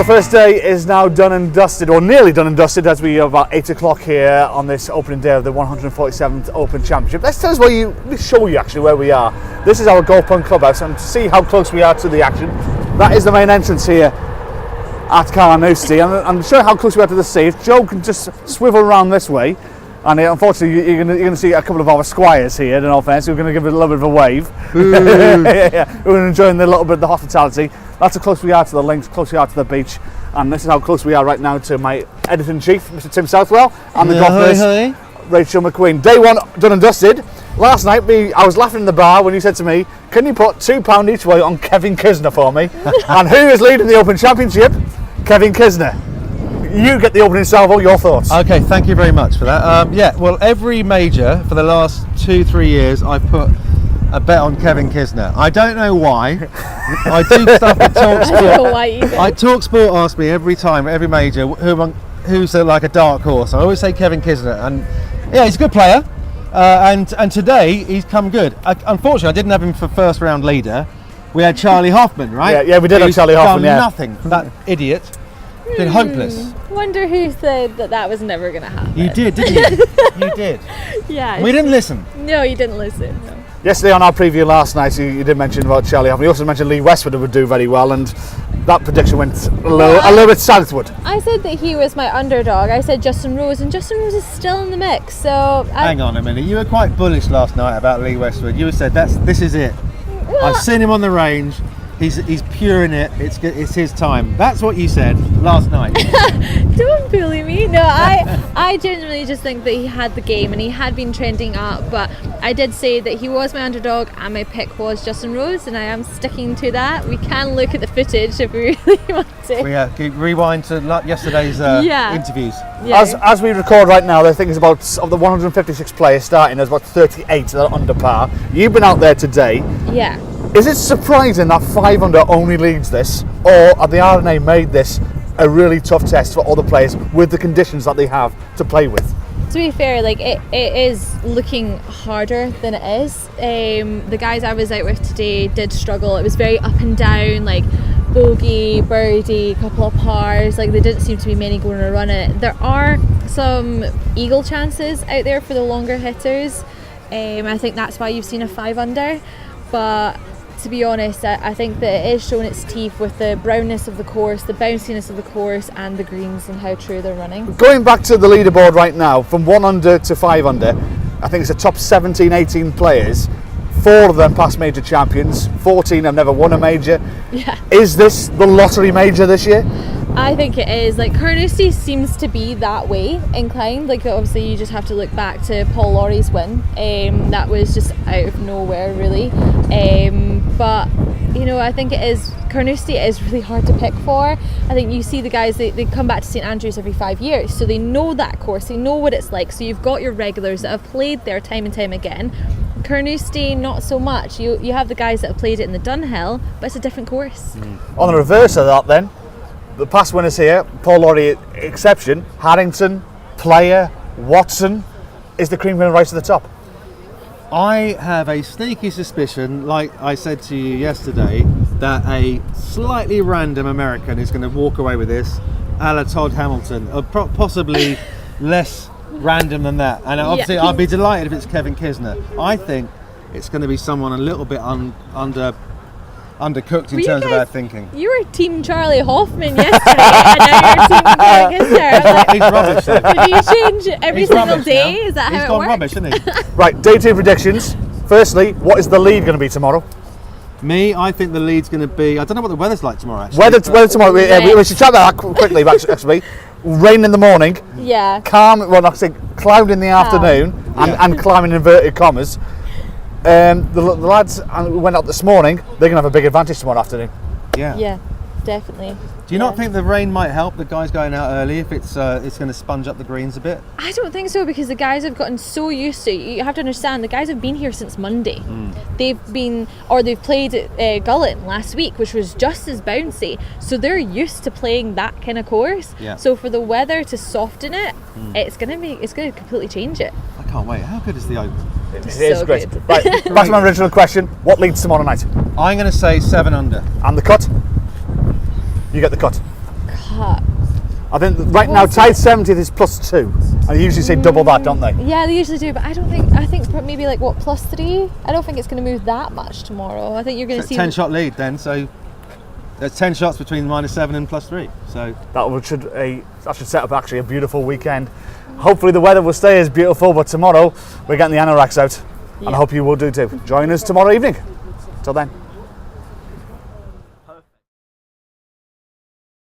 the first day is now done and dusted, or nearly done and dusted, as we are about 8 o'clock here on this opening day of the 147th Open Championship. Let's show you actually where we are. This is our GolfPunk Clubhouse, and to see how close we are to the action, that is the main entrance here at Carnoustie. I'm showing how close we are to the sea. If Joe can just swivel around this way, and unfortunately you're going to see a couple of our squires here, in all fairness, we're going to give it a little bit of a wave. We're enjoying a little bit of the hospitality. That's how close we are to the links, close we are to the beach, and this is how close we are right now to my editor-in-chief, Mr. Tim Southwell, and the golf nurse, Rachael McQueen. Day one done and dusted. Last night, I was laughing in the bar when you said to me, can you put £2 each way on Kevin Kisner for me? And who is leading the Open Championship? Kevin Kisner. You get the opening salvo, your thoughts. Okay, thank you very much for that. Well, every major for the last 2-3 years, I've put a bet on Kevin Kisner. I don't know why. I do stuff with TalkSport. I don't know why either. TalkSport asks me every time, every major, who's like a dark horse. I always say Kevin Kisner, and yeah, he's a good player. And today he's come good. Unfortunately, I didn't have him for first round leader. We had Charlie Hoffman, right? Yeah, we did have Charlie Hoffman. Done nothing. That idiot. Been hopeless. Wonder who said that was never going to happen. You did, didn't you? You did. Yeah. We didn't listen. No, you didn't listen. No. Yesterday on our preview last night, you did mention about Charlie Hoffman. You also mentioned Lee Westwood would do very well, and that prediction went a little bit southward. I said that he was my underdog. I said Justin Rose, and Justin Rose is still in the mix. So hang on a minute. You were quite bullish last night about Lee Westwood. You said this is it. Well, I've seen him on the range. He's pure in it. It's his time. That's what you said last night. Don't bully me. No, I genuinely just think that he had the game and he had been trending up. But I did say that he was my underdog and my pick was Justin Rose, and I am sticking to that. We can look at the footage if we really want to. Rewind to yesterday's interviews. Yeah. As we record right now, I think it's about, of the 156 players starting, there's about 38 that are under par. You've been out there today. Yeah. Is it surprising that 5 under only leads this, or have the RNA made this a really tough test for other players with the conditions that they have to play with? To be fair, like it is looking harder than it is. The guys I was out with today did struggle. It was very up and down, like bogey, birdie, couple of pars. Like there didn't seem to be many going to run it. There are some eagle chances out there for the longer hitters. I think that's why you've seen a 5 under, but to be honest, I think that it is showing its teeth with the brownness of the course, the bounciness of the course, and the greens and how true they're running. Going back to the leaderboard right now, from 1 under to 5 under, I think it's the top 17, 18 players. 4 of them past major champions, 14 have never won a major. Yeah. Is this the lottery major this year? I think it is. Like Carnoustie seems to be that way inclined. Like obviously you just have to look back to Paul Laurie's win. That was just out of nowhere really. But you know, I think it is, Carnoustie is really hard to pick for. I think you see the guys, they come back to St Andrews every 5 years, so they know that course, they know what it's like. So you've got your regulars that have played there time and time again. Carnoustie, not so much. You have the guys that have played it in the Dunhill, but it's a different course. On the reverse of that then, the past winners here, Paul Laurie exception, Harrington, Player, Watson, is the cream going to rise to the top? I have a sneaky suspicion, like I said to you yesterday, that a slightly random American is going to walk away with this, a la Todd Hamilton, or possibly less random than that. And obviously I'd be delighted if it's Kevin Kisner. I think it's going to be someone a little bit undercooked in terms of our thinking. You were Team Charlie Hoffman yesterday, and now you're Team Kevin Kisner. He's rubbish though. Do you change every single day? Now. Is that He's how it gone works? rubbish, isn't he? Right, day 2 predictions. Firstly, what is the lead going to be tomorrow? Me, I think the lead's going to be, I don't know what the weather's like tomorrow actually. Weather tomorrow, we should chat about that quickly actually. Rain in the morning, Yeah. calm, well not say cloud in the afternoon, and calm in inverted commas. The lads who went out this morning, they're going to have a big advantage tomorrow afternoon. Yeah, definitely. Do you not think the rain might help the guys going out early if it's going to sponge up the greens a bit? I don't think so, because the guys have gotten so used to it. You have to understand, the guys have been here since Monday. They've played at Gullen last week, which was just as bouncy. So they're used to playing that kind of course. Yeah. So for the weather to soften it, it's going to completely change it. I can't wait. How good is the Open? It So is great. good. Right, back to my original question. What leads tomorrow night? I'm going to say 7 under. And the cut? You get the cut. putt. I think right now tied 70th is +2. And they usually say double that, don't they? Yeah, they usually do, but I think maybe like what, +3? I don't think it's going to move that much tomorrow. I think you're going to see 10 shot lead then, so there's 10 shots between -7 and +3. So That should set up actually a beautiful weekend. Hopefully the weather will stay as beautiful, but tomorrow we're getting the anoraks out. And I hope you will do too. Join us tomorrow evening. Till then.